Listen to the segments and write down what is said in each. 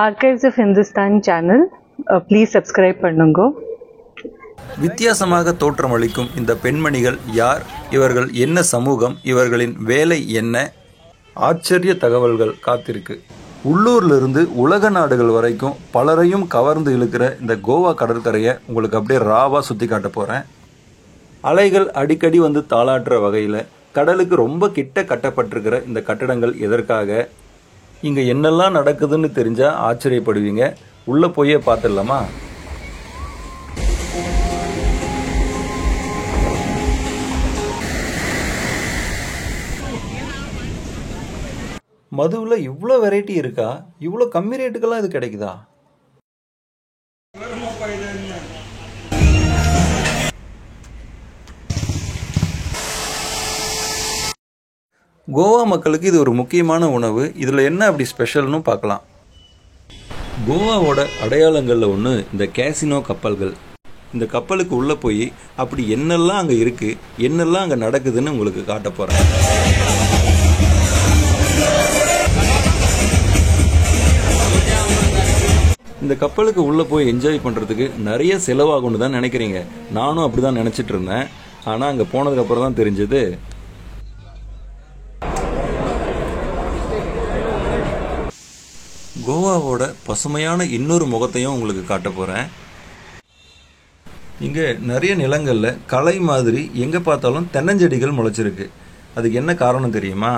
Archives of Hindustan channel. Please subscribe பண்ணுங்க. வித்தியாசமாக தோற்றமளிக்கும் இந்த பெண்மணிகள் யார்? இவர்கள் என்ன சமூகம்? இவர்களின் வேலை என்ன? ஆச்சரிய தகவல்கள் காத்திருக்கு. உள்ளூர்லேருந்து உலக நாடுகள் வரைக்கும் பலரையும் கவர்ந்து இழுக்கிற இந்த கோவா கடற்கரையை உங்களுக்கு அப்படியே ராவாக சுற்றி காட்ட போகிறேன். அலைகள் அடிக்கடி வந்து தாளாட்டுற வகையில் கடலுக்கு ரொம்ப கிட்ட கட்டப்பட்டிருக்கிற இந்த கட்டடங்கள் எதற்காக? இங்கே என்னெல்லாம் நடக்குதுன்னு தெரிஞ்சால் ஆச்சரியப்படுவீங்க. உள்ளே போயே பார்த்துடலாமா? மதுவில் இவ்வளோ வெரைட்டி இருக்கா? இவ்வளோ கம்மி ரேட்டுக்கெல்லாம் இது கிடைக்குதா? கோவா மக்களுக்கு இது ஒரு முக்கியமான உணவு. இதில் என்ன அப்படி ஸ்பெஷல்னு பார்க்கலாம். கோவாவோட அடையாளங்களில் ஒன்று இந்த கேசினோ கப்பல்கள். இந்த கப்பலுக்கு உள்ளே போய் அப்படி என்னெல்லாம் அங்கே இருக்குது, என்னெல்லாம் அங்கே நடக்குதுன்னு உங்களுக்கு காட்ட போகிறேன். இந்த கப்பலுக்கு உள்ளே போய் என்ஜாய் பண்ணுறதுக்கு நிறைய செலவாகும்னு தான் நினைக்கிறீங்க. நானும் அப்படி தான் நினச்சிட்டு இருந்தேன். ஆனால் அங்கே போனதுக்கப்புறம் தான் தெரிஞ்சது கோவாவோட பசுமையான இன்னொரு முகத்தையும் உங்களுக்கு காட்ட போகிறேன். இங்கே நிறைய நிலங்களில் களை மாதிரி எங்கே பார்த்தாலும் தென்னஞ்செடிகள் முளைச்சிருக்கு. அதுக்கு என்ன காரணம் தெரியுமா?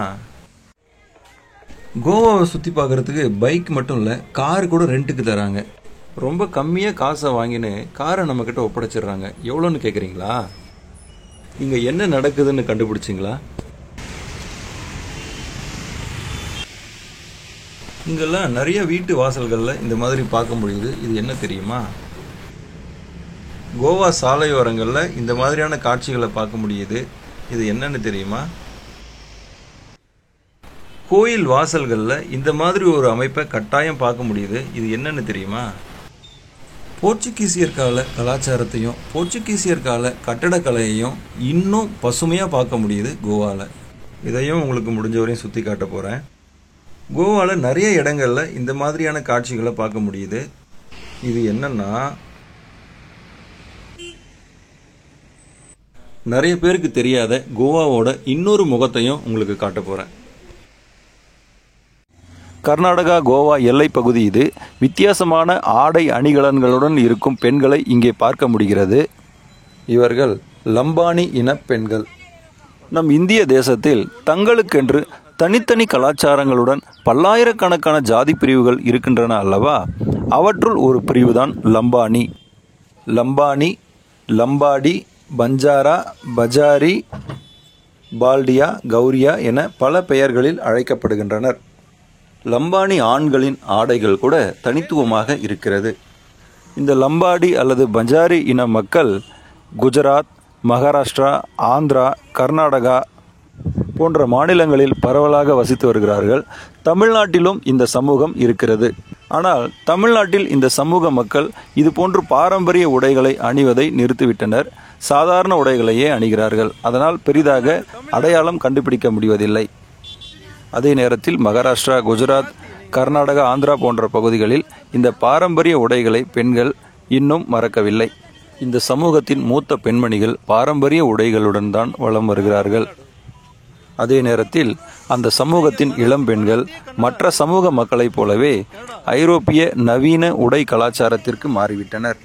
கோவாவை சுற்றி பார்க்குறதுக்கு பைக் மட்டும் இல்லை, கார் கூட ரெண்ட்டுக்கு தராங்க. ரொம்ப கம்மியாக காசை வாங்கின்னு காரை நம்மக்கிட்ட ஒப்படைச்சிடுறாங்க. எவ்வளோன்னு கேட்குறீங்களா? இங்கே என்ன நடக்குதுன்னு கண்டுபிடிச்சிங்களா? இங்கெல்லாம் நிறைய வீட்டு வாசல்களில் இந்த மாதிரி பார்க்க முடியுது. இது என்ன தெரியுமா? கோவா சாலையோரங்களில் இந்த மாதிரியான காட்சிகளை பார்க்க முடியுது. இது என்னன்னு தெரியுமா? கோயில் வாசல்களில் இந்த மாதிரி ஒரு அமைப்பை கட்டாயம் பார்க்க முடியுது. இது என்னன்னு தெரியுமா? போர்ச்சுகீசியர் கால கலாச்சாரத்தையும் போர்ச்சுகீசியர் கால கட்டடக்கலையையும் இன்னும் பசுமையாக பார்க்க முடியுது கோவாவில். இதையும் உங்களுக்கு முடிஞ்ச வரையும் சுற்றி காட்ட போகிறேன். கோவாவில் நிறைய இடங்களில் இந்த மாதிரியான காட்சிகளை பார்க்க முடியுது. இது என்னன்னா, நிறைய பேருக்கு தெரியாத கோவாவோட இன்னொரு முகத்தையும் உங்களுக்கு காட்ட போகிறேன். கர்நாடகா கோவா எல்லை பகுதி இது. வித்தியாசமான ஆடை அணிகலன்களுடன் இருக்கும் பெண்களை இங்கே பார்க்க முடிகிறது. இவர்கள் லம்பானி இன பெண்கள். நம் இந்திய தேசத்தில் தங்களுக்கென்று தனித்தனி கலாச்சாரங்களுடன் பல்லாயிரக்கணக்கான ஜாதி பிரிவுகள் இருக்கின்றன அல்லவா? அவற்றுள் ஒரு பிரிவுதான் லம்பானி. லம்பானி, லம்பாடி, பஞ்சாரா, பஜாரி, பால்டியா, கௌரியா என பல பெயர்களில் அழைக்கப்படுகின்றனர். லம்பானி ஆண்களின் ஆடைகள் கூட தனித்துவமாக இருக்கிறது. இந்த லம்பாடி அல்லது பஞ்சாரி இன மக்கள் குஜராத், மகாராஷ்டிரா, ஆந்திரா, கர்நாடகா போன்ற மாநிலங்களில் பரவலாக வசித்து வருகிறார்கள். தமிழ்நாட்டிலும் இந்த சமூகம் இருக்கிறது. ஆனால் தமிழ்நாட்டில் இந்த சமூக மக்கள் இது போன்று பாரம்பரிய உடைகளை அணிவதை நிறுத்திவிட்டனர். சாதாரண உடைகளையே அணிகிறார்கள். அதனால் பெரிதாக அடையாளம் கண்டுபிடிக்க முடிவதில்லை. அதே நேரத்தில் மகாராஷ்டிரா, குஜராத், கர்நாடகா, ஆந்திரா போன்ற பகுதிகளில் இந்த பாரம்பரிய உடைகளை பெண்கள் இன்னும் மறக்கவில்லை. இந்த சமூகத்தின் மூத்த பெண்மணிகள் பாரம்பரிய உடைகளுடன் தான் வலம் வருகிறார்கள். அதே நேரத்தில் அந்த சமூகத்தின் இளம் பெண்கள் மற்ற சமூக மக்களைப் போலவே ஐரோப்பிய நவீன உடை கலாச்சாரத்திற்கு மாறிவிட்டனர்.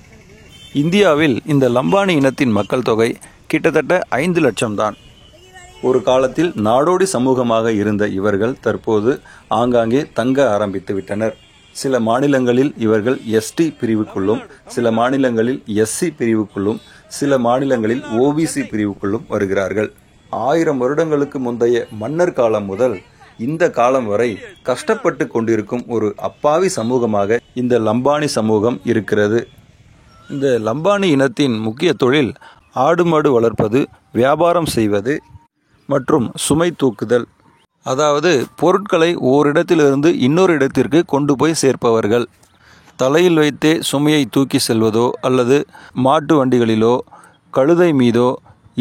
இந்தியாவில் இந்த லம்பானி இனத்தின் மக்கள் தொகை கிட்டத்தட்ட 5 லட்சம் தான். ஒரு காலத்தில் நாடோடி சமூகமாக இருந்த இவர்கள் தற்போது ஆங்காங்கே தங்க ஆரம்பித்து விட்டனர். சில மாநிலங்களில் இவர்கள் எஸ்டி பிரிவுக்குள்ளும், சில மாநிலங்களில் எஸ்சி பிரிவுக்குள்ளும், சில மாநிலங்களில் ஓபிசி பிரிவுக்குள்ளும் வருகிறார்கள். 1000 வருடங்களுக்கு முந்தைய மன்னர் காலம் முதல் இந்த காலம் வரை கஷ்டப்பட்டு கொண்டிருக்கும் ஒரு அப்பாவி சமூகமாக இந்த லம்பானி சமூகம் இருக்கிறது. இந்த லம்பானி இனத்தின் முக்கிய தொழில் ஆடு மாடு வளர்ப்பது, வியாபாரம் செய்வது மற்றும் சுமை தூக்குதல். அதாவது பொருட்களை ஓரிடத்திலிருந்து இன்னொரு இடத்திற்கு கொண்டு போய் சேர்ப்பவர்கள். தலையில் வைத்தே சுமையை தூக்கி செல்வதோ அல்லது மாட்டு வண்டிகளிலோ கழுதை மீதோ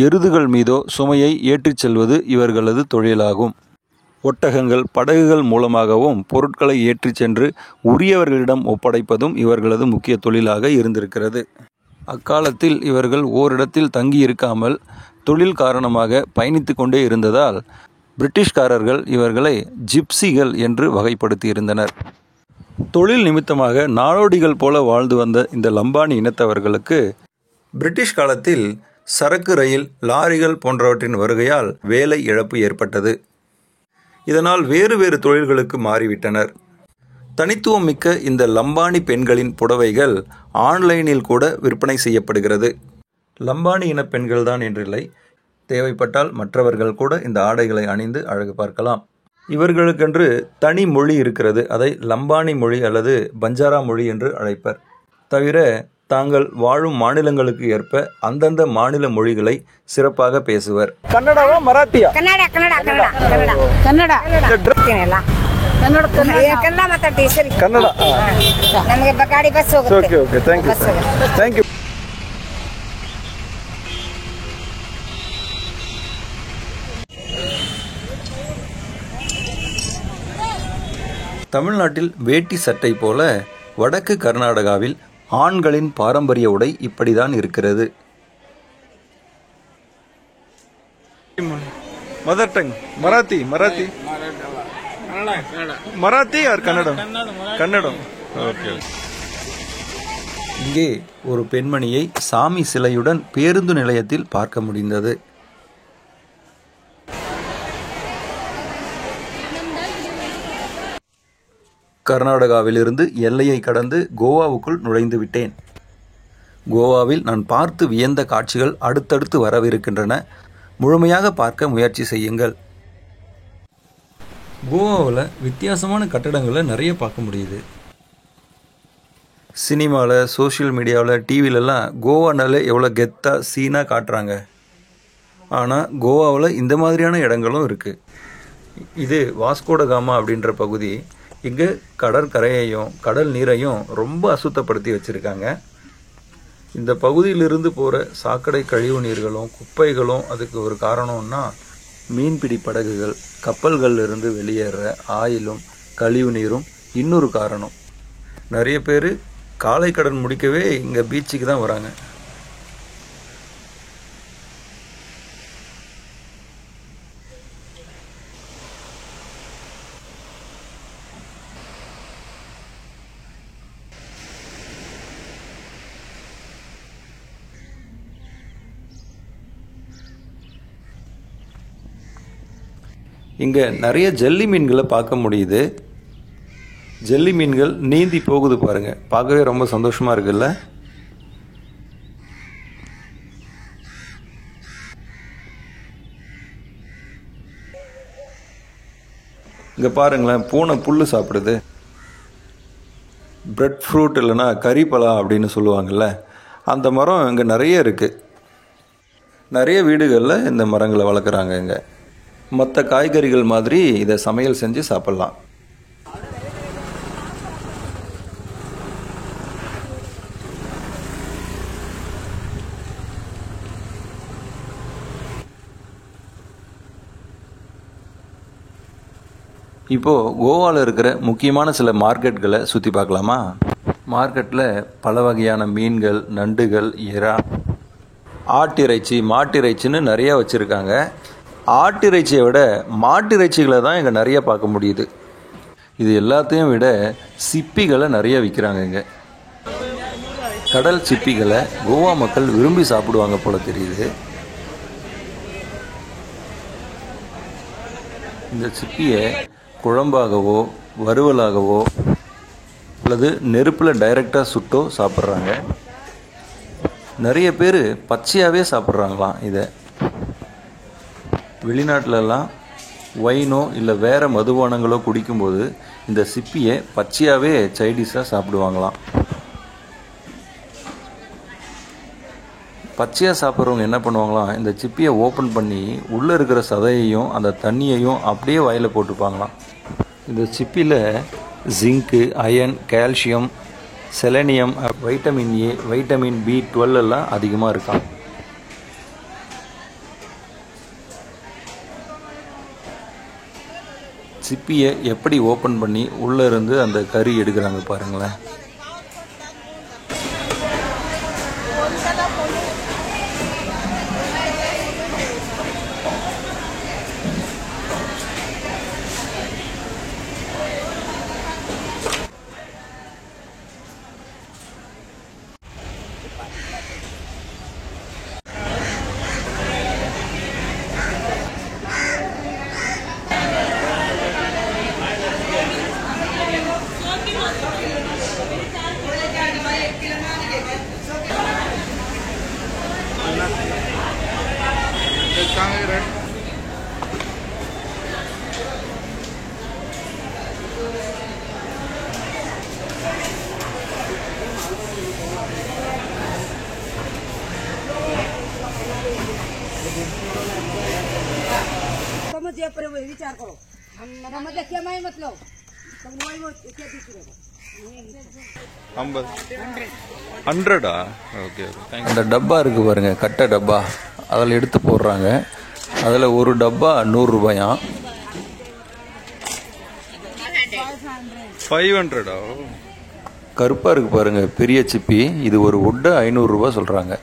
எருதுகள் மீதோ சுமையை ஏற்றிச் செல்வது இவர்களது தொழிலாகும். ஒட்டகங்கள், படகுகள் மூலமாகவும் பொருட்களை ஏற்றிச் சென்று உரியவர்களிடம் ஒப்படைப்பதும் இவர்களது முக்கிய தொழிலாக இருந்திருக்கிறது. அக்காலத்தில் இவர்கள் ஓரிடத்தில் தங்கியிருக்காமல் தொழில் காரணமாக பயணித்து கொண்டே இருந்ததால் பிரிட்டிஷ்காரர்கள் இவர்களை ஜிப்சிகள் என்று வகைப்படுத்தியிருந்தனர். தொழில் நிமித்தமாக நாடோடிகள் போல வாழ்ந்து வந்த இந்த லம்பானி இனத்தவர்களுக்கு பிரிட்டிஷ் காலத்தில் சரக்கு ரயில், லாரிகள் போன்றவற்றின் வருகையால் வேலை இழப்பு ஏற்பட்டது. இதனால் வேறு வேறு தொழில்களுக்கு மாறிவிட்டனர். தனித்துவம் மிக்க இந்த லம்பானி பெண்களின் புடவைகள் ஆன்லைனில் கூட விற்பனை செய்யப்படுகிறது. லம்பானி இன பெண்கள் தான் என்றில்லை, தேவைப்பட்டால் மற்றவர்கள் கூட இந்த ஆடைகளை அணிந்து அழகு பார்க்கலாம். இவர்களுக்கென்று தனி மொழி இருக்கிறது. அதை லம்பானி மொழி அல்லது பஞ்சாரா மொழி என்று அழைப்பர். தவிர தாங்கள் வாழும் மாநிலங்களுக்கு ஏற்ப அந்தந்த மாநில மொழிகளை சிறப்பாக பேசுவர். ಕನ್ನಡವಾ ಮರಾಠಿಯಾ? ಕನ್ನಡ ಕನ್ನಡ ಕನ್ನಡ ಕನ್ನಡ ಕನ್ನಡ ಕನ್ನಡ ಮಾತಾಡ್ತೀವಿ ಸರಿ. ಕನ್ನಡ ನಮಗೆ ಗಾಡಿ ಬಸ್ ಹೋಗುತ್ತೆ. Okay okay, thank you thank you. தமிழ்நாட்டில் வேட்டி சட்டை போல வடக்கு கர்நாடகாவில் ஆண்களின் பாரம்பரிய உடை இப்படிதான் இருக்கிறது. Mother tongue Marathi Marathi Marathi or Kannada? Kannada. Okay. இங்கே ஒரு பெண்மணியை சாமி சிலையுடன் பேருந்து நிலையத்தில் பார்க்க முடிந்தது. கர்நாடகாவிலிருந்து எல்லையை கடந்து கோவாவுக்குள் நுழைந்து விட்டேன். கோவாவில் நான் பார்த்து வியந்த காட்சிகள் அடுத்தடுத்து வரவிருக்கின்றன. முழுமையாக பார்க்க முயற்சி செய்யுங்கள். கோவாவில் வித்தியாசமான கட்டடங்களை நிறைய பார்க்க முடியுது. சினிமாவில், சோஷியல் மீடியாவில், டிவிலெல்லாம் கோவானால எவ்வளோ கெத்தாக சீனாக காட்டுறாங்க. ஆனால் கோவாவில் இந்த மாதிரியான இடங்களும் இருக்குது. இது வாஸ்கோடகாமா அப்படின்ற பகுதி. இங்கே கடற்கரையையும் கடல் நீரையும் ரொம்ப அசுத்தப்படுத்தி வச்சுருக்காங்க. இந்த பகுதியிலிருந்து போகிற சாக்கடை கழிவு நீர்களும் குப்பைகளும் அதுக்கு ஒரு காரணம்னா மீன்பிடி படகுகள், கப்பல்களிலிருந்து வெளியேற ஆயிலும் கழிவு நீரும் இன்னொரு காரணம். நிறைய பேர் காலை கடன் முடிக்கவே இங்கே பீச்சுக்கு தான் வராங்க. இங்கே நிறைய ஜெல்லி மீன்களை பார்க்க முடியுது. ஜெல்லி மீன்கள் நீந்தி போகுது பாருங்க, பார்க்கவே ரொம்ப சந்தோஷமா இருக்குல்ல. இங்கே பாருங்களேன், பூனை புல்லு சாப்பிடுது. பிரெட் ஃப்ரூட் இல்லைன்னா கறிப்பலா அப்படின்னு சொல்லுவாங்கள்ல, அந்த மரம் இங்கே நிறைய இருக்குது. நிறைய வீடுகளில் இந்த மரங்களை வளர்க்குறாங்க. இங்கே மற்ற காய்கறிகள் மாதிரி இதை சமையல் செஞ்சு சாப்பிட்லாம். இப்போது கோவாவில் இருக்கிற முக்கியமான சில மார்க்கெட்களை சுற்றி பார்க்கலாமா? மார்க்கெட்டில் பல வகையான மீன்கள், நண்டுகள், இறா, ஆட்டிறைச்சி, மாட்டிறைச்சின்னு நிறையா வச்சுருக்காங்க. ஆட்டிறைச்சியை விட மாட்டிறைச்சிகளை தான் இங்கே நிறைய பார்க்க முடியுது. இது எல்லாத்தையும் விட சிப்பிகளை நிறைய விற்கிறாங்க. இங்கே கடல் சிப்பிகளை கோவா மக்கள் விரும்பி சாப்பிடுவாங்க போல தெரியுது. இந்த சிப்பியை குழம்பாகவோ வறுவலாகவோ அல்லது நெருப்பில் டைரெக்டாக சுட்டோ சாப்பிட்றாங்க. நிறைய பேர் பச்சையாகவே சாப்பிட்றாங்களாம். இதை வெளிநாட்டிலலாம் ஒயினோ இல்லை வேறு மதுபானங்களோ குடிக்கும்போது இந்த சிப்பியை பச்சையாகவே சைடிஷாக சாப்பிடுவாங்களாம். பச்சையாக சாப்பிட்றவங்க என்ன பண்ணுவாங்களாம், இந்த சிப்பியை ஓப்பன் பண்ணி உள்ளே இருக்கிற சதையையும் அந்த தண்ணியையும் அப்படியே வாயில் போட்டுப்பாங்களாம். இந்த சிப்பியில் zinc, iron, calcium, selenium, vitamin A, vitamin B12 எல்லாம் அதிகமாக இருக்காம். சிப்பியை எப்படி ஓப்பன் பண்ணி உள்ளே இருந்து அந்த கறி எடுக்கிறாங்க பாருங்களேன். विचार करो मतलब क्या मैं मतलब $100. ஓகே. அந்த டப்பா இருக்குது பாருங்க, கட்டை டப்பா, அதில் எடுத்து போடுறாங்க. அதில் ஒரு டப்பா 100 ரூபாயாம். 500. கருப்பாக இருக்குது பாருங்க, பெரிய சிப்பி. இது ஒரு உட்டை 500 ரூபா சொல்கிறாங்க.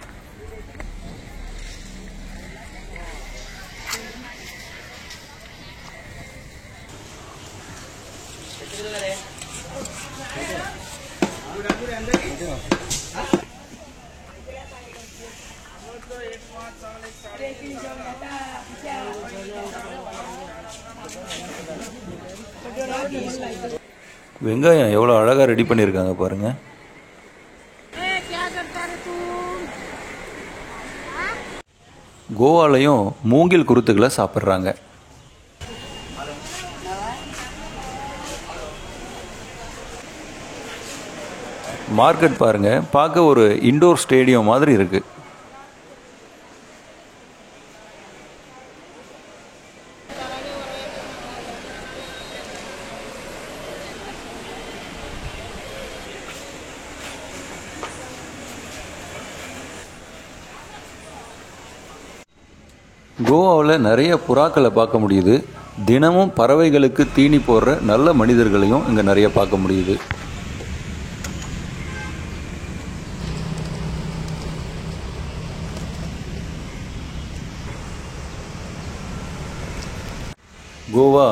வெங்காயம் எவ்வளோ அழகாக ரெடி பண்ணியிருக்காங்க பாருங்க. கோவாலையும் மூங்கில் குருத்துக்களை சாப்பிட்றாங்க. மார்க்கெட் பாருங்க, பார்க்க ஒரு இண்டோர் ஸ்டேடியம் மாதிரி இருக்கு. கோவாவில் நிறைய புறாக்களை பார்க்க முடியுது. தினமும் பறவைகளுக்கு தீனி போடுற நல்ல மனிதர்களையும் இங்கே நிறைய பார்க்க முடியுது. கோவா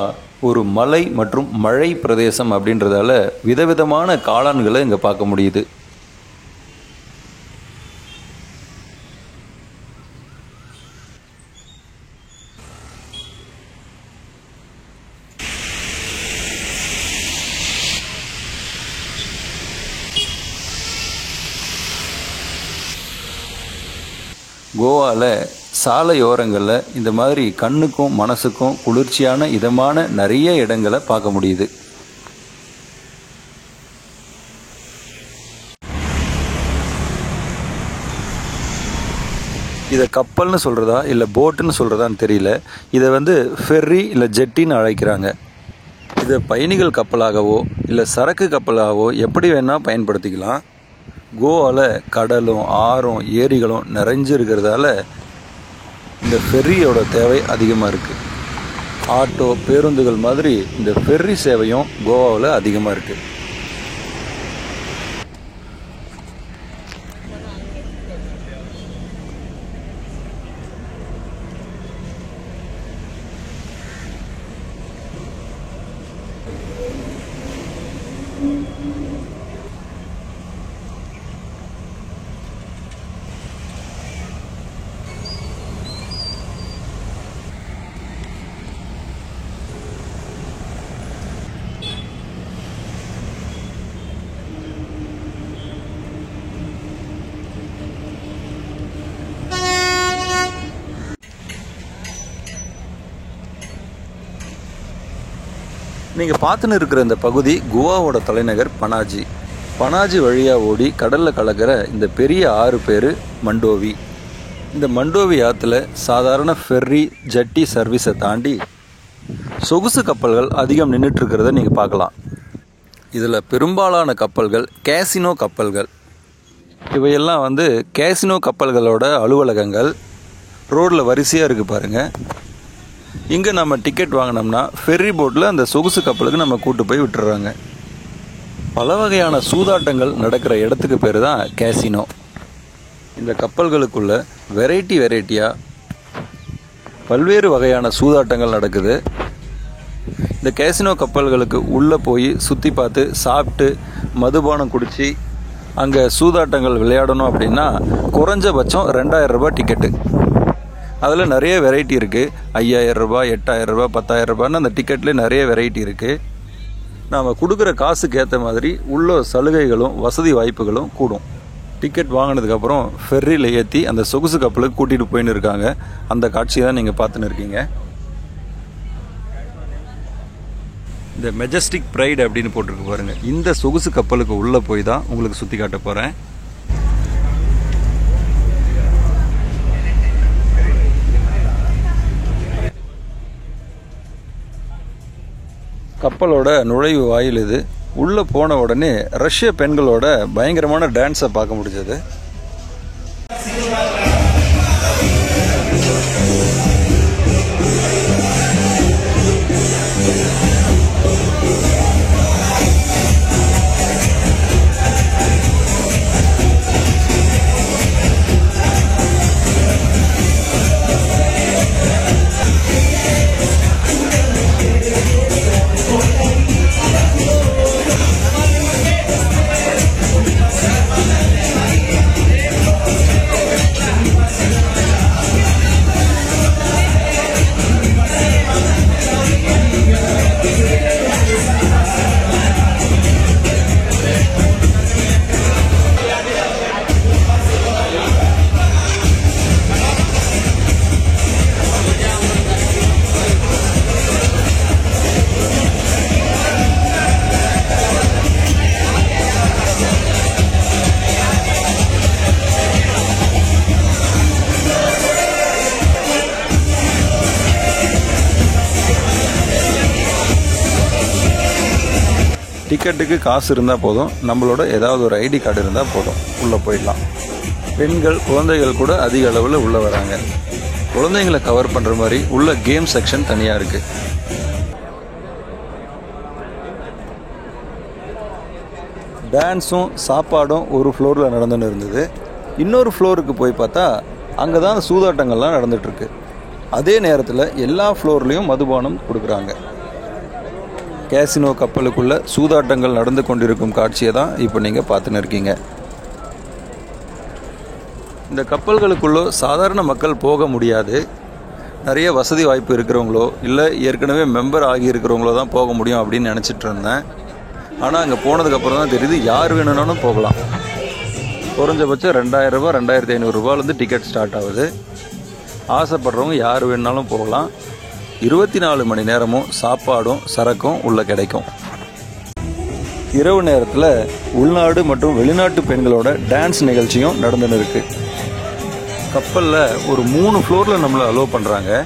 ஒரு மலை மற்றும் மழை பிரதேசம் அப்படின்றதால விதவிதமான காளான்களை இங்கே பார்க்க முடியுது. கோவாவில் சாலையோரங்களில் இந்த மாதிரி கண்ணுக்கும் மனசுக்கும் குளிர்ச்சியான இதமான நிறைய இடங்களை பார்க்க முடியுது. இதை கப்பல்னு சொல்கிறதா இல்லை போட்டுன்னு சொல்கிறதான்னு தெரியல. இதை ஃபெர்ரி இல்லை ஜெட்டின்னு அழைக்கிறாங்க. இதை பயணிகள் கப்பலாகவோ இல்லை சரக்கு கப்பலாகவோ எப்படி வேணால் பயன்படுத்திக்கலாம். கோவாவில் கடலும் ஆறும் ஏரிகளும் நிறைஞ்சிருக்கிறதால இந்த ஃபெர்ரியோட தேவை அதிகமாக இருக்குது. ஆட்டோ, பேருந்துகள் மாதிரி இந்த ஃபெர்ரி சேவையும் கோவாவில் அதிகமாக இருக்குது. நீங்கள் பார்த்துன்னு இருக்கிற இந்த பகுதி கோவாவோட தலைநகர் பனாஜி. பனாஜி வழியாக ஓடி கடலில் கலக்கிற இந்த பெரிய ஆறு பேர் மண்டோவி. இந்த மண்டோவி ஆற்றுல சாதாரண ஃபெர்ரி, ஜட்டி சர்வீஸை தாண்டி சொகுசு கப்பல்கள் அதிகம் நின்றுட்டுருக்கிறத நீங்கள் பார்க்கலாம். இதில் பெரும்பாலான கப்பல்கள் கேசினோ கப்பல்கள். இவையெல்லாம் கேசினோ கப்பல்களோட அலுவலகங்கள். ரோடில் வரிசையாக இருக்குது பாருங்கள். இங்கே நம்ம டிக்கெட் வாங்கினோம்னா ஃபெர்ரி போட்டில் அந்த சொகுசு கப்பலுக்கு நம்ம கூட்டு போய் விட்டுறாங்க. பல வகையான சூதாட்டங்கள் நடக்கிற இடத்துக்கு பேர் தான் கேசினோ. இந்த கப்பல்களுக்குள்ள வெரைட்டியாக பல்வேறு வகையான சூதாட்டங்கள் நடக்குது. இந்த கேசினோ கப்பல்களுக்கு உள்ளே போய் சுற்றி பார்த்து சாப்பிட்டு மதுபானம் குடித்து அங்கே சூதாட்டங்கள் விளையாடணும் அப்படின்னா குறைஞ்சபட்சம் 2000 ரூபாய் டிக்கெட்டு. அதில் நிறைய வெரைட்டி இருக்குது. 5000 ரூபாய், 8000 ரூபாய், 10000 ரூபான்னு அந்த டிக்கெட்லேயே நிறைய வெரைட்டி இருக்குது. நாம் கொடுக்குற காசுக்கு ஏற்ற மாதிரி உள்ள சலுகைகளும் வசதி வாய்ப்புகளும் கூடும். டிக்கெட் வாங்கினதுக்கப்புறம் ஃபெர்ரியில் ஏற்றி அந்த சொகுசு கப்பலுக்கு கூட்டிகிட்டு போயின்னு இருக்காங்க. அந்த காட்சியை தான் நீங்கள் பார்த்துன்னு இருக்கீங்க. இந்த மெஜஸ்டிக் ப்ரைட் அப்படின்னு போட்டிருக்கு பாருங்கள். இந்த சொகுசு கப்பலுக்கு உள்ளே போய் தான் உங்களுக்கு சுற்றி காட்ட போகிறேன். கப்பலோட நுழைவு வாயில் இது. உள்ளே போன உடனே ரஷ்ய பெண்களோட பயங்கரமான டான்ஸை பார்க்க முடிஞ்சது. டிக்கெட்டுக்கு காசு இருந்தால் போதும், நம்மளோட ஏதாவது ஒரு ஐடி கார்டு இருந்தால் போதும், உள்ளே போயிடலாம். பெண்கள் குழந்தைகள் கூட அதிக அளவில் உள்ளே வராங்க. குழந்தைங்களை கவர் பண்ணுற மாதிரி உள்ள கேம் செக்ஷன் தனியாக இருக்குது. டான்ஸும் சாப்பாடும் ஒரு ஃப்ளோரில் நடந்துன்னு இருந்தது. இன்னொரு ஃப்ளோருக்கு போய் பார்த்தா அங்கே தான் சூதாட்டங்கள்லாம் நடந்துகிட்ருக்கு. அதே நேரத்தில் எல்லா ஃப்ளோர்லேயும் மதுபானம் கொடுக்குறாங்க. கேசினோ கப்பலுக்குள்ள சூதாட்டங்கள் நடந்து கொண்டிருக்கும் காட்சியை தான் இப்போ நீங்கள் பார்த்துன்னு இருக்கீங்க. இந்த கப்பல்களுக்குள்ளே சாதாரண மக்கள் போக முடியாது. நிறைய வசதி வாய்ப்பு இருக்கிறவங்களோ இல்லை ஏற்கனவே மெம்பர் ஆகியிருக்கிறவங்களோ தான் போக முடியும் அப்படின்னு நினச்சிட்டு இருந்தேன். ஆனால் அங்கே போனதுக்கப்புறம் தான் தெரியுது யார் வேணும்னாலும் போகலாம். குறைஞ்சபட்சம் 2000 ரூபா 2500 ரூபாயிலேருந்து டிக்கெட் ஸ்டார்ட் ஆகுது. ஆசைப்படுறவங்க யார் வேணுனாலும் போகலாம். 24 மணி நேரமும் சாப்பாடும் சரக்கும் உள்ளே கிடைக்கும். இரவு நேரத்தில் உள்நாடு மற்றும் வெளிநாட்டு பெண்களோட டான்ஸ் நிகழ்ச்சியும் நடந்துன்னு இருக்கு. கப்பலில் ஒரு 3 ஃப்ளோரில் நம்மளை அலோவ் பண்ணுறாங்க.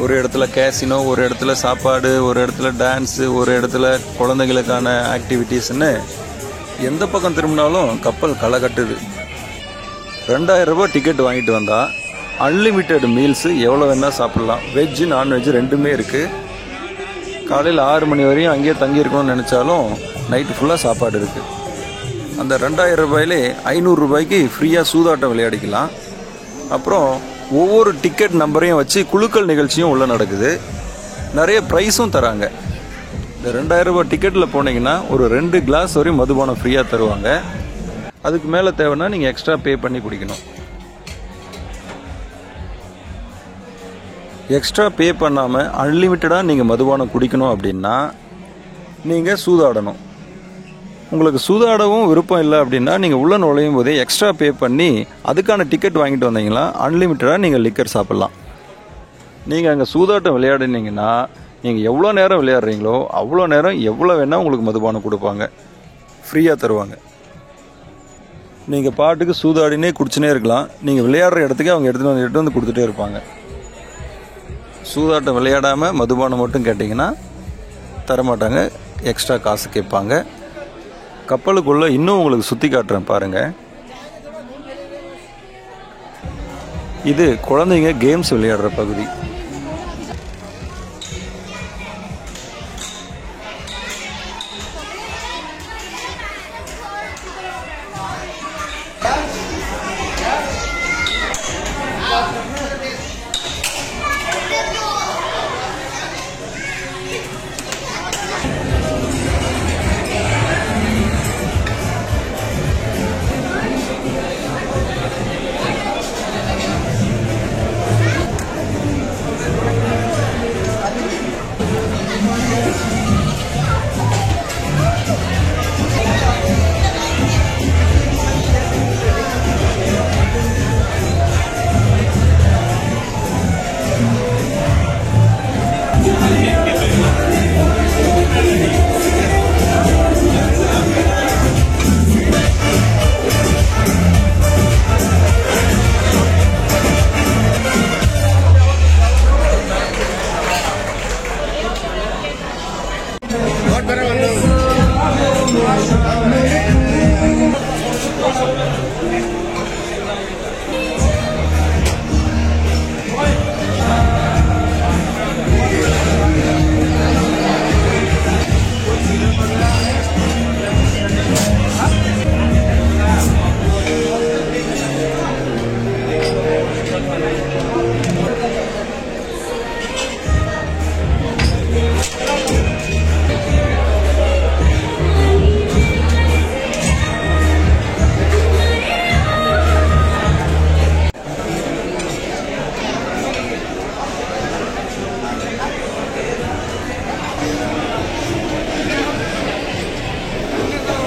ஒரு இடத்துல கேசினோ, ஒரு இடத்துல சாப்பாடு, ஒரு இடத்துல டான்ஸு, ஒரு இடத்துல குழந்தைகளுக்கான ஆக்டிவிட்டீஸ்ன்னு எந்த பக்கம் திரும்பினாலும் கப்பல் களை கட்டுது. 2000 ரூபாய் டிக்கெட் வாங்கிட்டு வந்தால் அன்லிமிட்டெட் மீல்ஸு எவ்வளோ வேணால் சாப்பிட்லாம். வெஜ்ஜு நான்வெஜ்ஜு ரெண்டுமே இருக்குது. காலையில் 6 மணி வரையும் அங்கேயே தங்கியிருக்கணும்னு நினச்சாலும் நைட்டு ஃபுல்லாக சாப்பாடு இருக்குது. அந்த 2000 ரூபாயிலே 500 ரூபாய்க்கு ஃப்ரீயாக சூதாட்டம் விளையாடிக்கலாம். அப்புறம் ஒவ்வொரு டிக்கெட் நம்பரையும் வச்சு குழுக்கள் நிகழ்ச்சியும் உள்ளே நடக்குது. நிறைய ப்ரைஸும் தராங்க. இந்த 2000 ரூபாய் டிக்கெட்டில் போனீங்கன்னா ஒரு 2 கிளாஸ் வரையும் மதுபானம் ஃப்ரீயாக தருவாங்க. அதுக்கு மேலே தேவைன்னா நீங்கள் எக்ஸ்ட்ரா பே பண்ணி குடிக்கணும். எக்ஸ்ட்ரா பே பண்ணாமல் அன்லிமிட்டடாக நீங்கள் மதுபானம் குடிக்கணும் அப்படின்னா நீங்கள் சூதாடணும். உங்களுக்கு சூதாடவும் விருப்பம் இல்லை அப்படின்னா நீங்கள் உள்ள நுழையும் போதே எக்ஸ்ட்ரா பே பண்ணி அதுக்கான டிக்கெட் வாங்கிட்டு வந்தீங்கன்னா அன்லிமிட்டடாக நீங்கள் லிக்கர் சாப்பிட்லாம். நீங்கள் அங்கே சூதாட்டம் விளையாடினீங்கன்னா நீங்கள் எவ்வளோ நேரம் விளையாடுறீங்களோ அவ்வளோ நேரம் எவ்வளோ வேணால் உங்களுக்கு மதுபானம் கொடுப்பாங்க, ஃப்ரீயாக தருவாங்க. நீங்கள் பாட்டுக்கு சூதாடினே குடிச்சுனே இருக்கலாம். நீங்கள் விளையாடுற இடத்துக்கு அவங்க எடுத்துகிட்டு வந்து கொடுத்துட்டே இருப்பாங்க. சூதாட்டம் விளையாடாமல் மதுபானம் மட்டும் கேட்டிங்கன்னா தரமாட்டாங்க, எக்ஸ்ட்ரா காசு கேட்பாங்க. கப்பலுக்குள்ளே இன்னும் உங்களுக்கு சுற்றி காட்டுறேன் பாருங்கள். இது குழந்தைங்க கேம்ஸ் விளையாடுற பகுதி.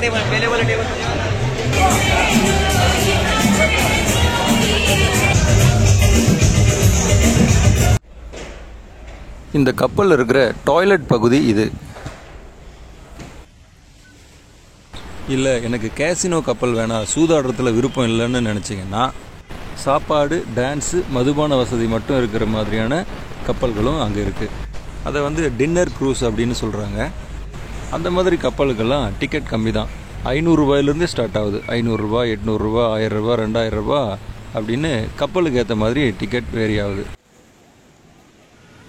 இந்த கப்பலில் இருக்கிற டாய்லெட் பகுதி இது. இல்லை எனக்கு கேசினோ கப்பல் வேணாம், சூதாடுறதுல விருப்பம் இல்லைன்னு நினச்சிங்கன்னா சாப்பாடு, டான்ஸு, மதுபான வசதி மட்டும் இருக்கிற மாதிரியான கப்பல்களும் அங்கே இருக்குது. அதை டின்னர் க்ரூஸ் அப்படின்னு சொல்கிறாங்க. அந்த மாதிரி கப்பலுக்கெல்லாம் டிக்கெட் கம்மி தான். 500 ரூபாயிலேருந்தே ஸ்டார்ட் ஆகுது. 500 ரூபா, 800 ரூபா, 1000 ரூபா, 2000 ரூபா அப்படின்னு கப்பலுக்கு ஏற்ற மாதிரி டிக்கெட் வேரி ஆகுது.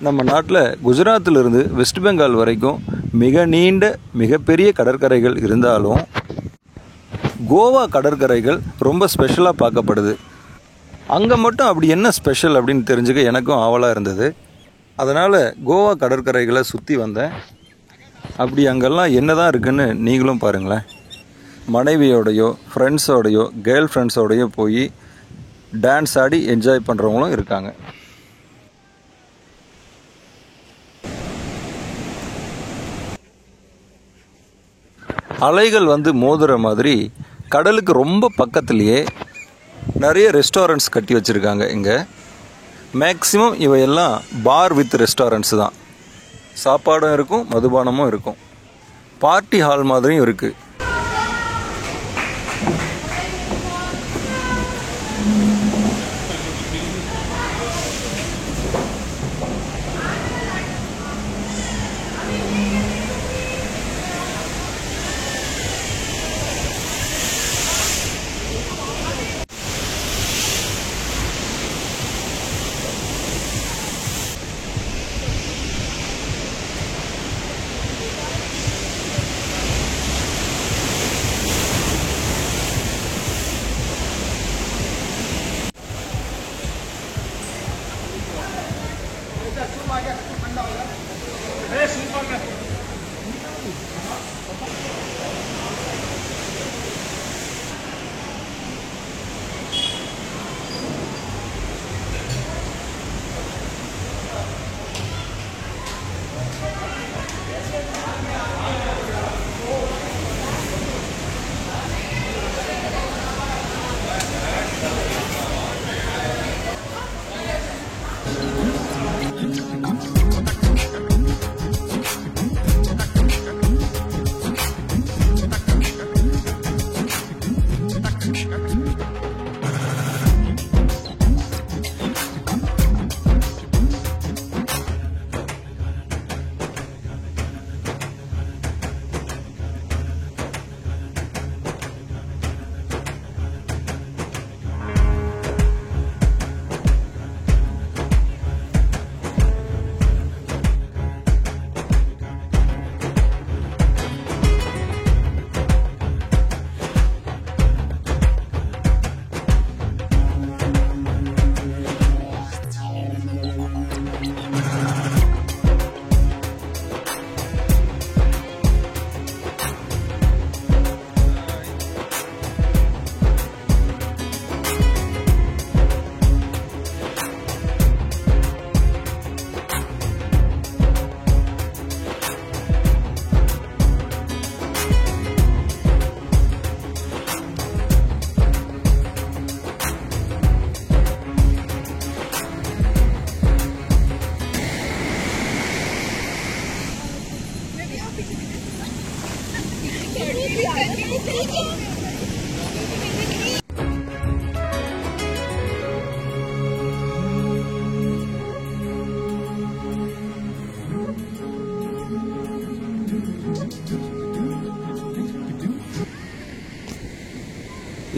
நம்ம நாட்டில் குஜராத்திலிருந்து வெஸ்ட் பெங்கால் வரைக்கும் மிக நீண்ட மிகப்பெரிய கடற்கரைகள் இருந்தாலும் கோவா கடற்கரைகள் ரொம்ப ஸ்பெஷலாக பார்க்கப்படுது. அங்கே மட்டும் அப்படி என்ன ஸ்பெஷல் அப்படின்னு தெரிஞ்சுக்க எனக்கும் ஆவலாக இருந்தது. அதனால் கோவா கடற்கரைகளை சுற்றி வந்தேன். அப்படி அங்கெல்லாம் என்ன தான் இருக்குன்னு நீங்களும் பாருங்களேன். மனைவியோடையோ ஃப்ரெண்ட்ஸோடையோ கேர்ள் ஃப்ரெண்ட்ஸோடையோ போய் டான்ஸ் ஆடி என்ஜாய் பண்ணுறவங்களும் இருக்காங்க. அலைகள் மோதுற மாதிரி கடலுக்கு ரொம்ப பக்கத்துலேயே நிறைய ரெஸ்டாரண்ட்ஸ் கட்டி வச்சுருக்காங்க. இங்கே மேக்ஸிமம் இவையெல்லாம் பார் வித் ரெஸ்டாரண்ட்ஸ் தான். சாப்பாடும் இருக்கும், மதுபானமும் இருக்கும். பார்ட்டி ஹால் மாதிரியும் இருக்குது.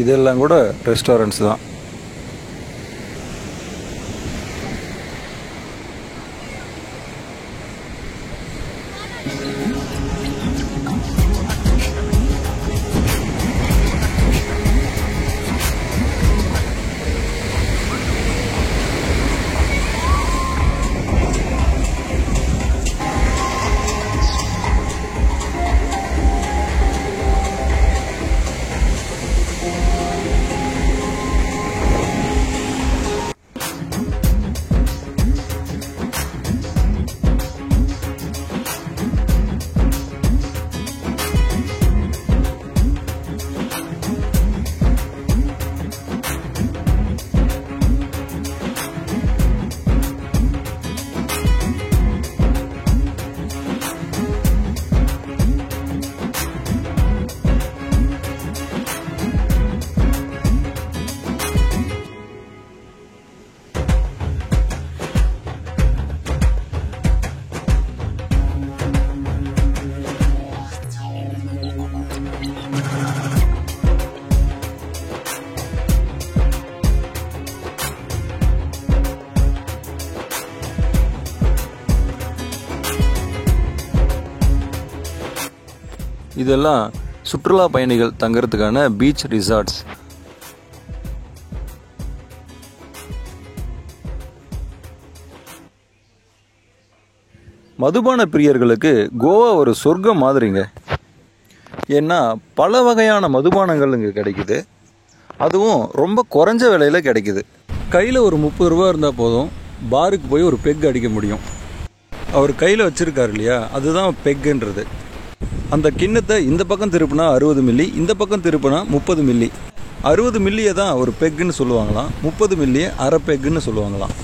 இதெல்லாம் கூட ரெஸ்டாரண்ட்ஸ் தான். இதெல்லாம் சுற்றுலா பயணிகள் தங்கறதுக்கான பீச் ரிசார்ட்ஸ். மதுபான பிரியர்களுக்கு கோவா ஒரு சொர்க்கம் மாதிரிங்க. ஏன்னா பல வகையான மதுபானங்கள் இங்கே கிடைக்குது, அதுவும் ரொம்ப குறைஞ்ச விலையில் கிடைக்குது. கையில் ஒரு 30 ரூபா இருந்தால் போதும், பாருக்கு போய் ஒரு பெக் அடிக்க முடியும். அவர் கையில் வச்சுருக்காரு இல்லையா, அதுதான் பெக்குன்றது. அந்த கிண்ணத்தை இந்த பக்கம் திருப்பினா 60 மில்லி, இந்த பக்கம் திருப்பினா 30 மில்லி. 60 மில்லியை தான் ஒரு பெக்குன்னு சொல்லுவாங்களாம், 30 மில்லியை அரை பெக்குன்னு சொல்லுவாங்களாம்.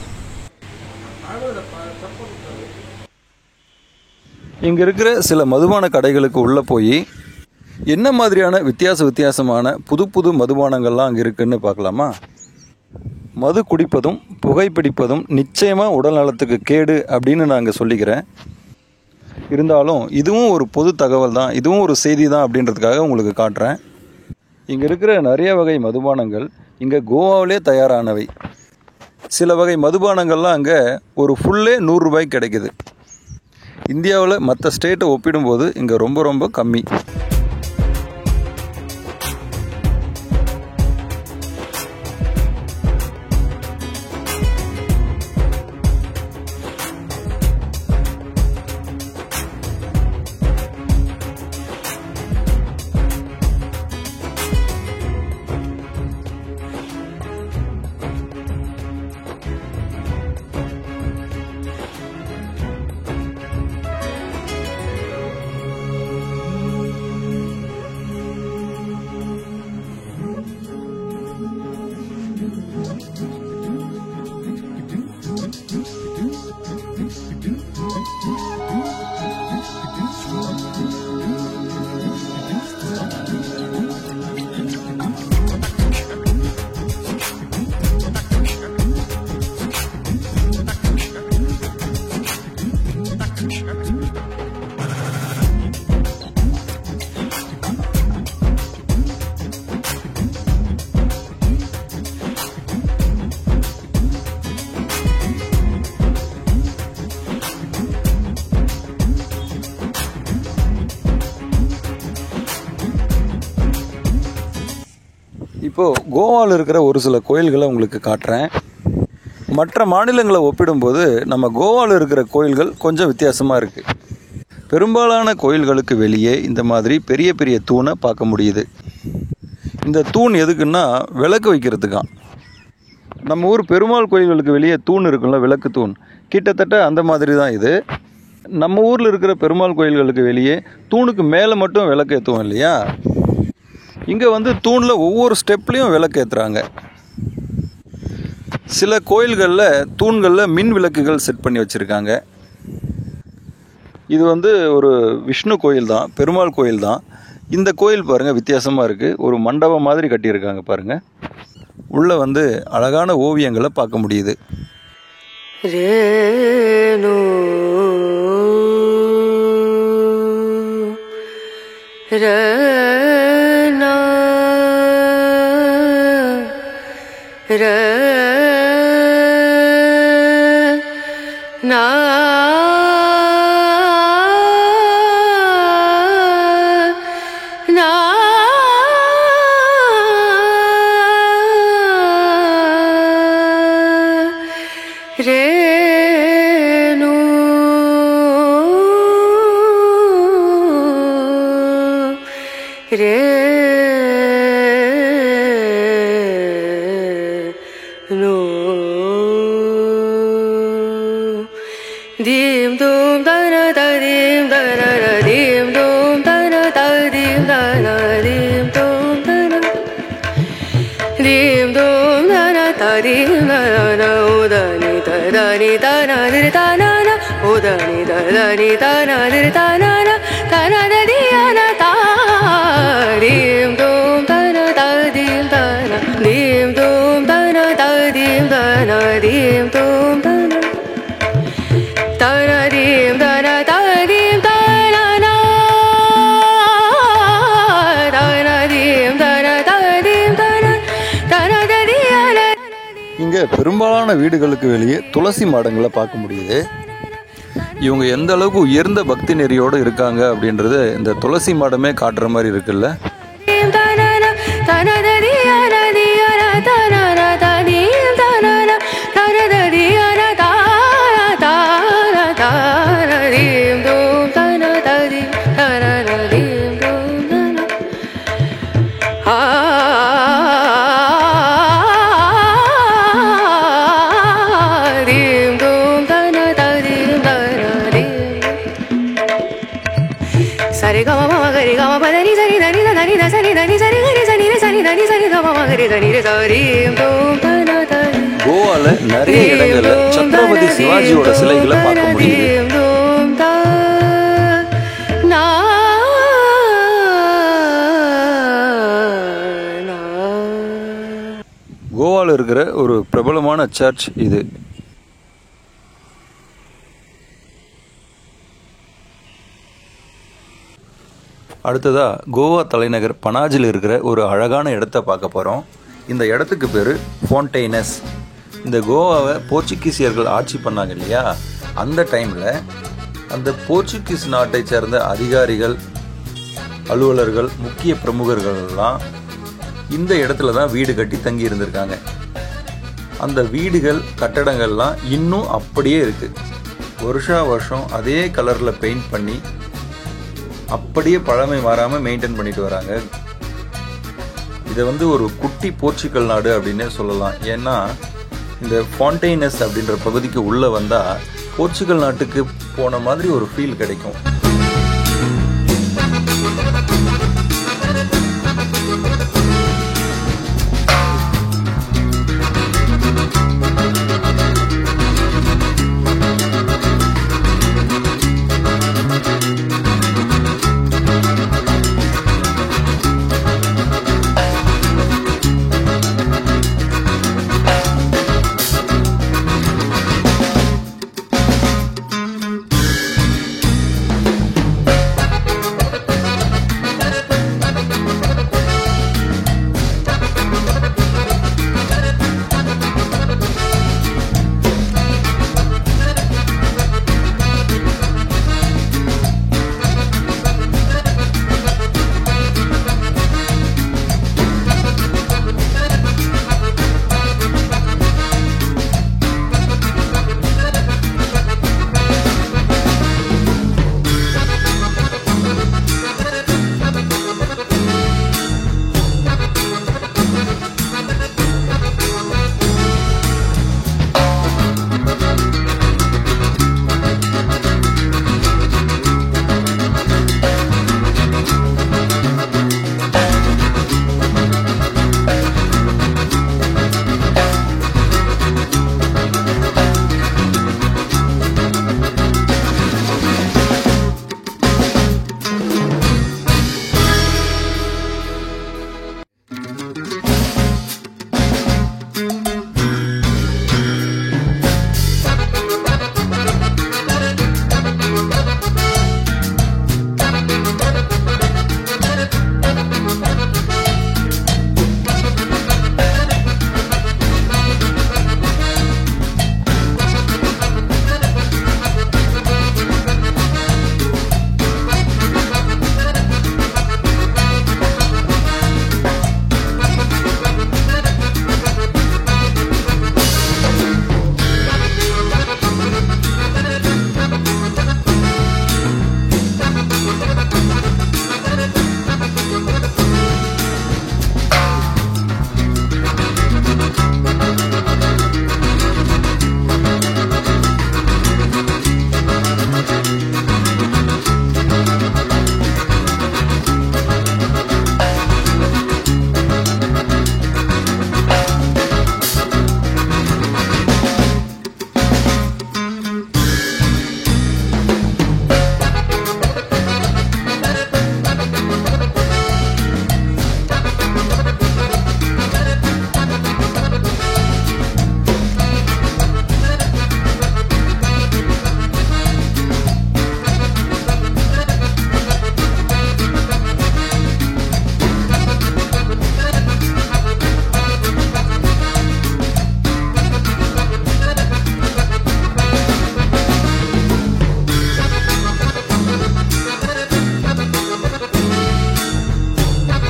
இங்கே இருக்கிற சில மதுபான கடைகளுக்கு உள்ளே போய் என்ன மாதிரியான வித்தியாசமான புது புது மதுபானங்கள்லாம் அங்கே இருக்குன்னு பார்க்கலாமா? மது குடிப்பதும் புகைப்பிடிப்பதும் நிச்சயமாக உடல் நலத்துக்கு கேடு அப்படின்னு நான் இங்கே சொல்லிக்கிறேன். இருந்தாலும் இதுவும் ஒரு பொது தகவல் தான், இதுவும் ஒரு செய்தி தான் அப்படின்றதுக்காக உங்களுக்கு காட்டுறேன். இங்கே இருக்கிற நிறைய வகை மதுபானங்கள் இங்கே கோவாவிலே தயாரானவை. சில வகை மதுபானங்கள்லாம் அங்கே ஒரு ஃபுல்லே 100 ரூபாய்க்கு கிடைக்குது. இந்தியாவில் மற்ற ஸ்டேட்டை ஒப்பிடும்போது இங்கே ரொம்ப ரொம்ப கம்மி. இப்போது கோவாவில் இருக்கிற ஒரு சில கோயில்களை உங்களுக்கு காட்டுறேன். மற்ற மாநிலங்களை ஒப்பிடும்போது நம்ம கோவாவில் இருக்கிற கோயில்கள் கொஞ்சம் வித்தியாசமாக இருக்குது. பெரும்பாலான கோயில்களுக்கு வெளியே இந்த மாதிரி பெரிய பெரிய தூணை பார்க்க முடியுது. இந்த தூண் எதுக்குன்னா விளக்கு வைக்கிறதுக்கான். நம்ம ஊர் பெருமாள் கோயில்களுக்கு வெளியே தூண் இருக்குல்ல, விளக்கு தூண், கிட்டத்தட்ட அந்த மாதிரி தான் இது. நம்ம ஊரில் இருக்கிற பெருமாள் கோயில்களுக்கு வெளியே தூணுக்கு மேலே மட்டும் விளக்கு ஏற்றுவோம் இல்லையா, இங்கே தூணில் ஒவ்வொரு ஸ்டெப்லேயும் விளக்கு ஏற்றுறாங்க. சில கோயில்களில் தூண்களில் மின் விளக்குகள் செட் பண்ணி வச்சுருக்காங்க. இது ஒரு விஷ்ணு கோயில் தான், பெருமாள் கோயில் தான். இந்த கோயில் பாருங்கள் வித்தியாசமாக இருக்குது. ஒரு மண்டபம் மாதிரி கட்டியிருக்காங்க பாருங்கள். உள்ளே அழகான ஓவியங்களை பார்க்க முடியுது. Dim dum da na da dim da na na dim dum da na da dim da na dim dum da na dim dum da na da dim da na o da ni da na di da na na o da ni da na di da na na da di na da dim dum da na da dim da na dim dum da na da dim da na dim dum da na dim da na da dim da na na dim da na da dim da na da di na. இங்கே பெரும்பாலான வீடுகளுக்கு வெளியே துளசி மாடங்களை பார்க்க முடியுது. இவங்க எந்த அளவுக்கு உயர்ந்த பக்தி நெறியோடு இருக்காங்க அப்படின்றது இந்த துளசி மாடமே காட்டுற மாதிரி இருக்குல்ல. கோவால நிறைய இடங்கள்ல சத்ரபதி சிவாஜியோட சிலைகளை பார்க்க முடியுது. கோவால இருக்கிற ஒரு பிரபலமான சர்ச் இது. அடுத்ததா கோவா தலைநகர் பனாஜில் இருக்கிற ஒரு அழகான இடத்த பார்க்க போகிறோம். இந்த இடத்துக்கு பேர் ஃபோன்டெய்னஸ். இந்த கோவாவை போர்ச்சுகீசியர்கள் ஆட்சி பண்ணாங்க இல்லையா, அந்த டைமில் அந்த போர்ச்சுகீஸ் நாட்டை சேர்ந்த அதிகாரிகள், அலுவலர்கள், முக்கிய பிரமுகர்கள்லாம் இந்த இடத்துல தான் வீடு கட்டி தங்கி இருந்திருக்காங்க. அந்த வீடுகள், கட்டடங்கள்லாம் இன்னும் அப்படியே இருக்குது. வருஷம் அதே கலரில் பெயிண்ட் பண்ணி அப்படியே பழமை மாறாமல் மெயின்டைன் பண்ணிட்டு வராங்க. இதை ஒரு குட்டி போர்ச்சுகல் நாடு அப்படின்னே சொல்லலாம். ஏன்னா இந்த ஃபோன்டெய்னஸ் அப்படின்ற பகுதிக்கு உள்ளே வந்தால் போர்ச்சுகல் நாட்டுக்கு போன மாதிரி ஒரு ஃபீல் கிடைக்கும்.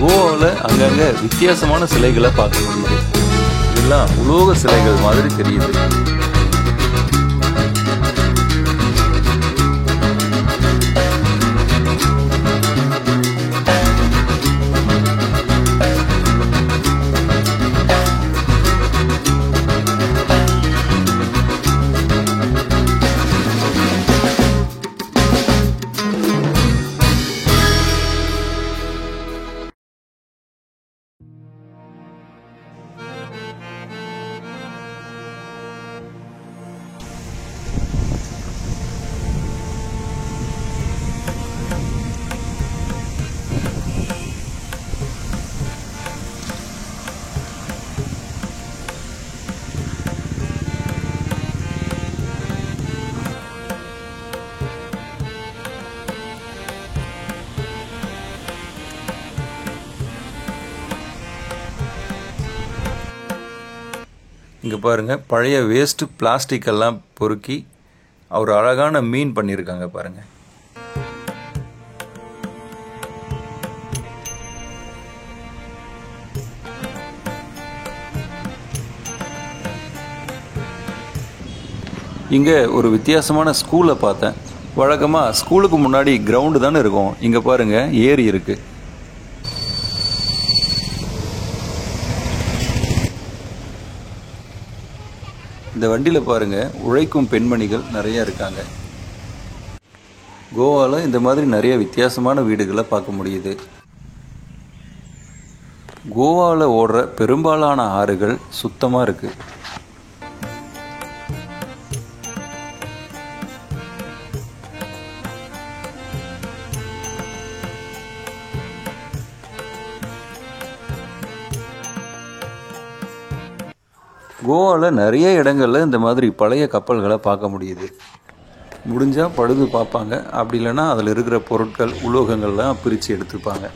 கோவாவில் அங்கங்கே வித்தியாசமான சிலைகளை பார்க்க முடியுது. இதெல்லாம் உலோக சிலைகள் மாதிரி தெரியுது. இங்கே பாருங்கள், பழைய வேஸ்ட்டு பிளாஸ்டிக் எல்லாம் பொறுக்கி ஒரு அழகான மீன் பண்ணியிருக்காங்க பாருங்கள். இங்கே ஒரு வித்தியாசமான ஸ்கூலை பார்த்தேன். வழக்கமாக ஸ்கூலுக்கு முன்னாடி கிரவுண்டு தானே இருக்கும். இங்கே பாருங்கள், ஏரி இருக்குது. இந்த வண்டியில் பாருங்கள், உழைக்கும் பெண்மணிகள் நிறைய இருக்காங்க. கோவாவில் இந்த மாதிரி நிறைய வித்தியாசமான வீடுகளை பார்க்க முடியுது. கோவாவில் ஓடுற பெரும்பாலான ஆறுகள் சுத்தமாக இருக்குது. கோவாவில் நிறைய இடங்களில் இந்த மாதிரி பழைய கப்பல்களை பார்க்க முடியுது. முடிஞ்சால் பழுது பார்ப்பாங்க, அப்படி இல்லைன்னா அதில் இருக்கிற பொருட்கள் உலோகங்கள்லாம் பிரித்து எடுத்துப்பாங்க.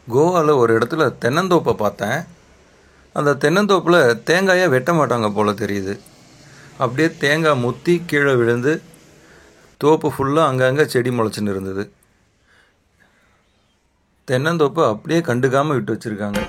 கோவாவில் ஒரு இடத்துல தென்னந்தோப்பை பார்த்தேன். அந்த தென்னந்தோப்பில் தேங்காயை வெட்ட மாட்டாங்க போல் தெரியுது. அப்படியே தேங்காய் முத்தி கீழே விழுந்து தோப்பு ஃபுல்லாக அங்கங்கே செடி முளைச்சின்னு இருந்தது. தென்னந்தோப்பை அப்படியே கண்டுக்காமல் விட்டு வச்சுருக்காங்க.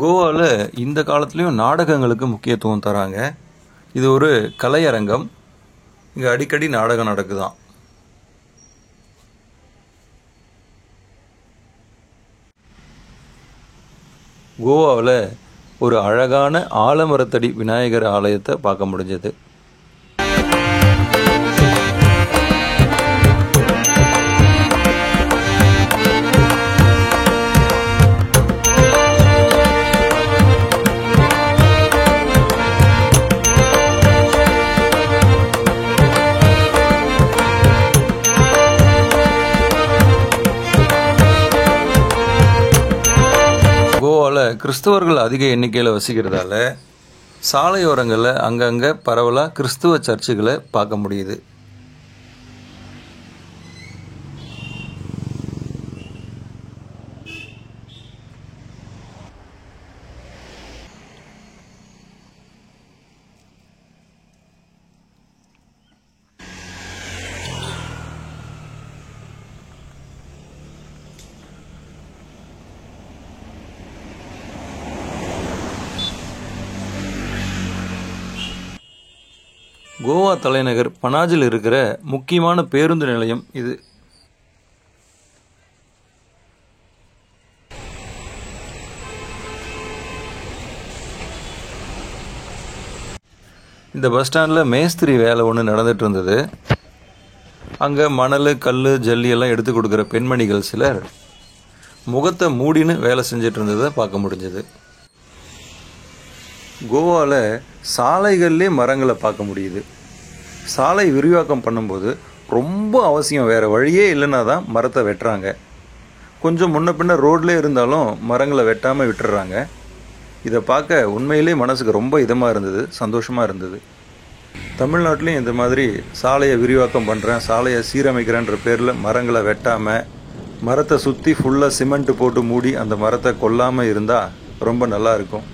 கோவாவில் இந்த காலத்துலேயும் நாடகங்களுக்கு முக்கியத்துவம் தராங்க. இது ஒரு கலையரங்கம். இங்கே அடிக்கடி நாடகம் நடக்குதாம். கோவாவில் ஒரு அழகான ஆலமரத்தடி விநாயகர் ஆலயத்தை பார்க்க முடிஞ்சது. கோவாவில் கிறிஸ்தவர்கள் அதிக எண்ணிக்கையில் வசிக்கிறதால சாலையோரங்களில் அங்கங்கே பரவலாக கிறிஸ்துவ சர்ச்சுகளை பார்க்க முடியுது. கோவா தலைநகர் பனாஜில் இருக்கிற முக்கியமான பேருந்து நிலையம் இது. இந்த பஸ் ஸ்டாண்டில் மேஸ்திரி வேலை ஒன்று நடந்துட்டு இருந்தது. அங்கே மணல், கல், ஜல்லி எல்லாம் எடுத்து கொடுக்குற பெண்மணிகள் சிலர் முகத்தை மூடின்னு வேலை செஞ்சிட்டு இருந்ததை பார்க்க முடிஞ்சது. கோவாவில் சாலைகள்லேயே மரங்களை பார்க்க முடியுது. சாலை விரிவாக்கம் பண்ணும்போது ரொம்ப அவசியம், வேறு வழியே இல்லைன்னா தான் மரத்தை வெட்டுறாங்க. கொஞ்சம் முன்ன பின்ன ரோட்லேயே இருந்தாலும் மரங்களை வெட்டாமல் விட்டுடுறாங்க. இதை பார்க்க உண்மையிலே மனசுக்கு ரொம்ப இதமாக இருந்தது, சந்தோஷமாக இருந்தது. தமிழ்நாட்டிலையும் இந்த மாதிரி சாலையை விரிவாக்கம் பண்ணுறேன், சாலையை சீரமைக்கிறேன்ற பேரில் மரங்களை வெட்டாமல், மரத்தை சுற்றி ஃபுல்லாக சிமெண்ட் போட்டு மூடி அந்த மரத்தை கொல்லாமல் இருந்தால் ரொம்ப நல்லா இருக்கும்.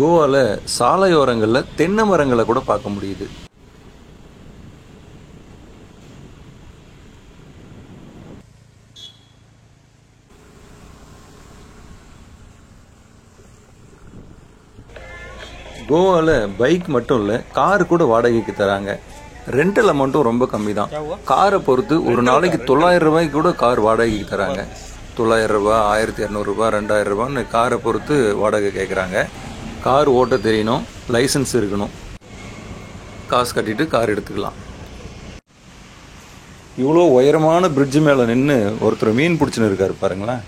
கோவாவில் சாலையோரங்களில் தென்னை மரங்களை கூட பார்க்க முடியுது. கோவாவில் பைக் மட்டும் இல்லை, கார் கூட வாடகைக்கு தராங்க. ரெண்டல் அமௌண்ட்டும் ரொம்ப கம்மி தான். காரை பொறுத்து ஒரு நாளைக்கு 900 ரூபாய்க்கு கூட கார் வாடகைக்கு தராங்க. 900 ரூபா, 1200 ரூபா, 2000 ரூபான்னு காரை பொறுத்து வாடகை கேட்குறாங்க. கார் ஓட்ட தெரியணும், லைசன்ஸ் இருக்கணும். காசு கட்டிட்டு கார் எடுத்துக்கலாம். இவ்வளோ உயரமான பிரிட்ஜு மேலே நின்று ஒருத்தர் மீன் பிடிச்சின்னு இருக்காரு பாருங்களேன்.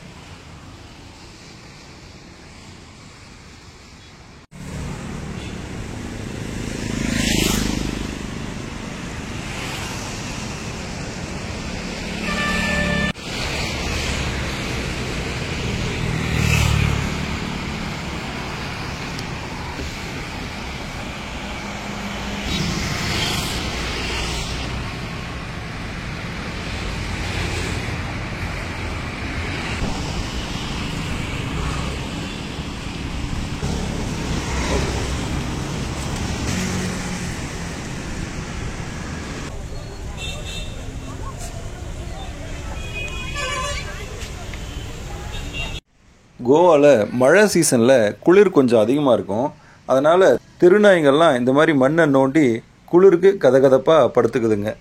கோவாவில் மழை சீசனில் குளிர் கொஞ்சம் அதிகமாக இருக்கும். அதனால் திருநாய்கள்லாம் இந்த மாதிரி மண்ணை நோண்டி குளிருக்கு கதகதப்பாக படுத்துக்குதுங்க.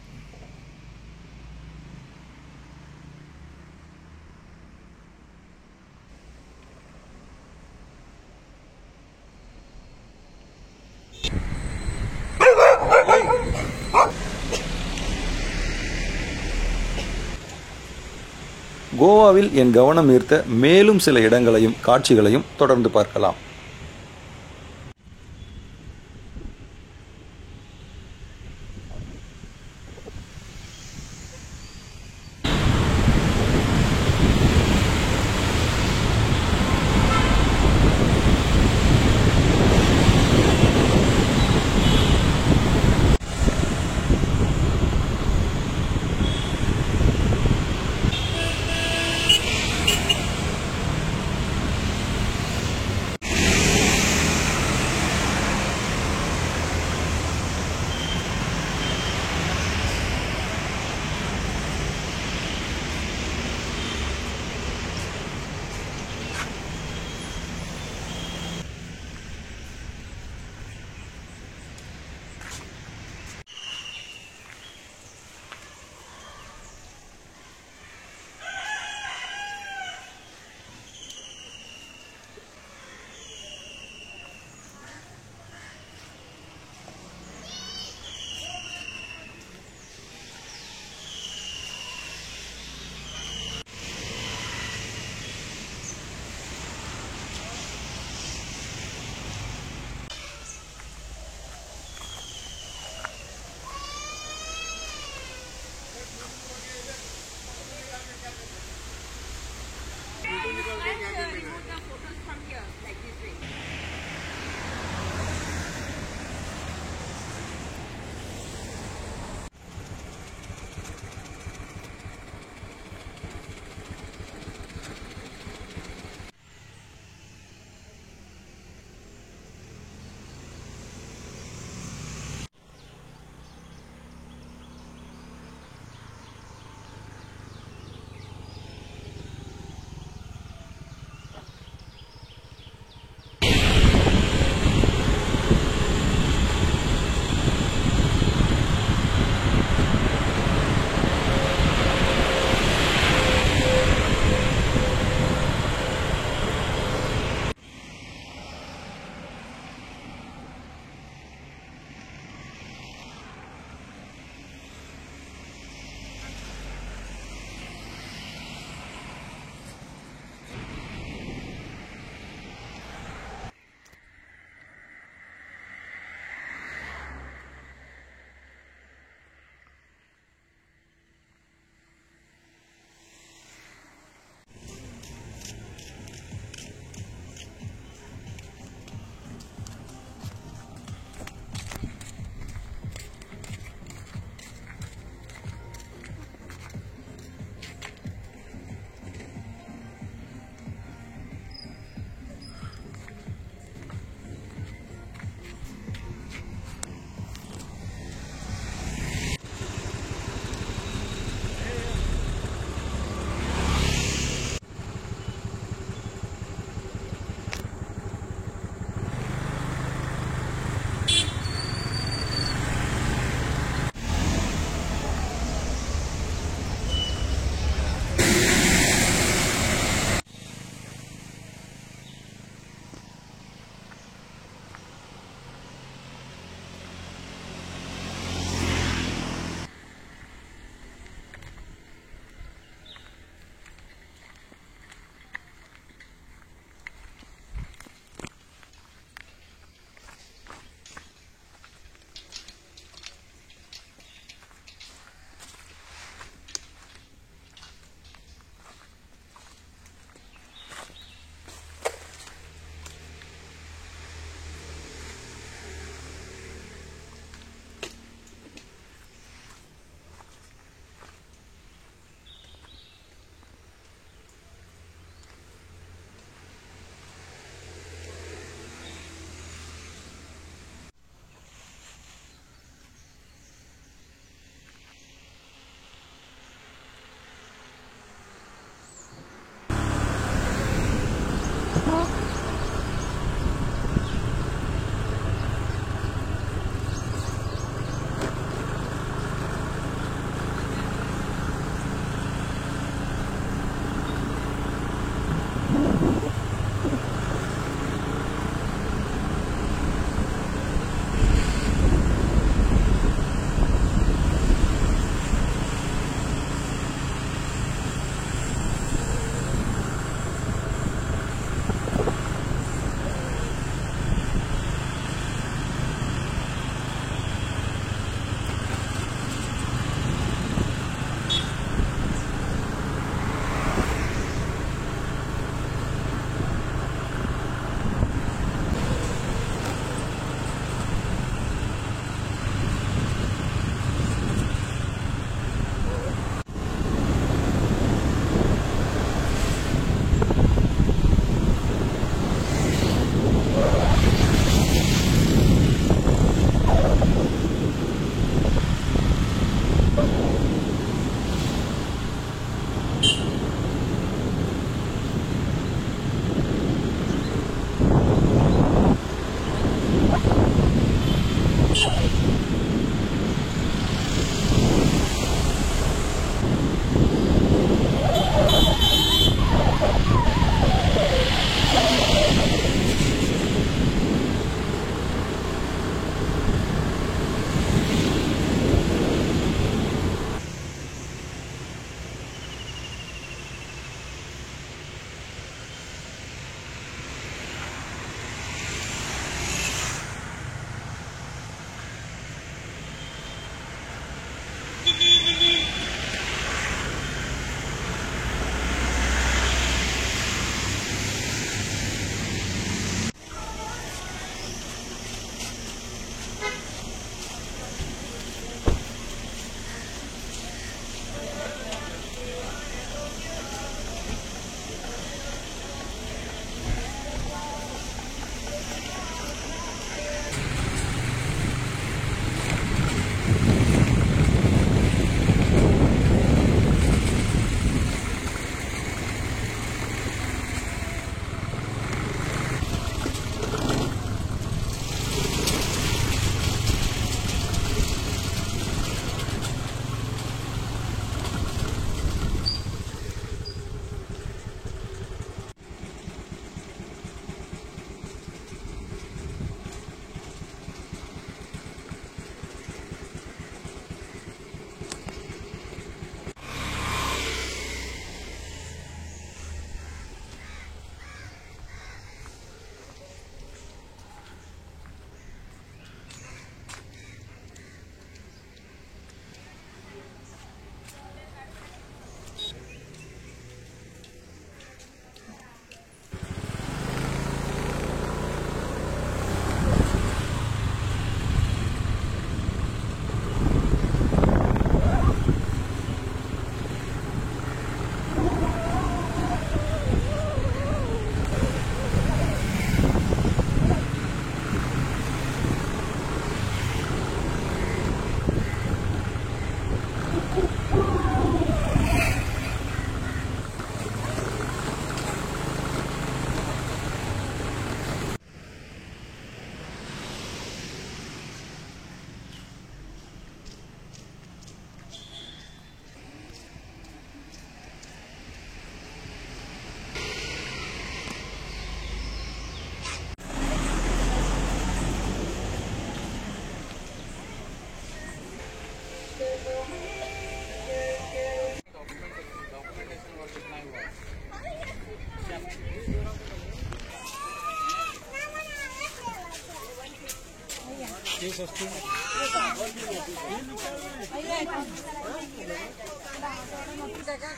கோவாவில் என் கவனம் ஈர்த்த மேலும் சில இடங்களையும் காட்சிகளையும் தொடர்ந்து பார்க்கலாம்.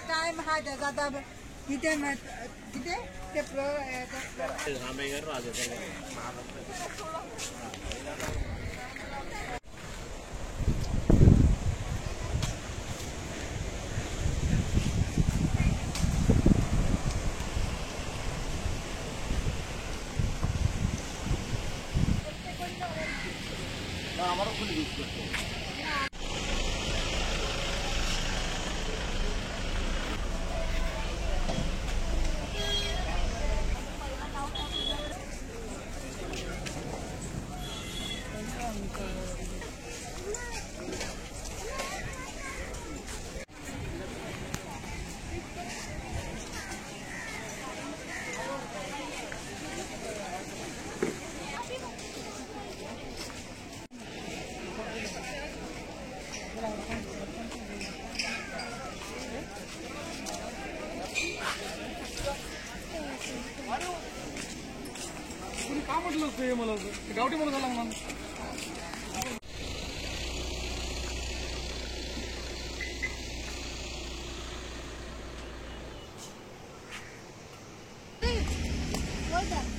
काय महाग जाता किती किती ते Well done.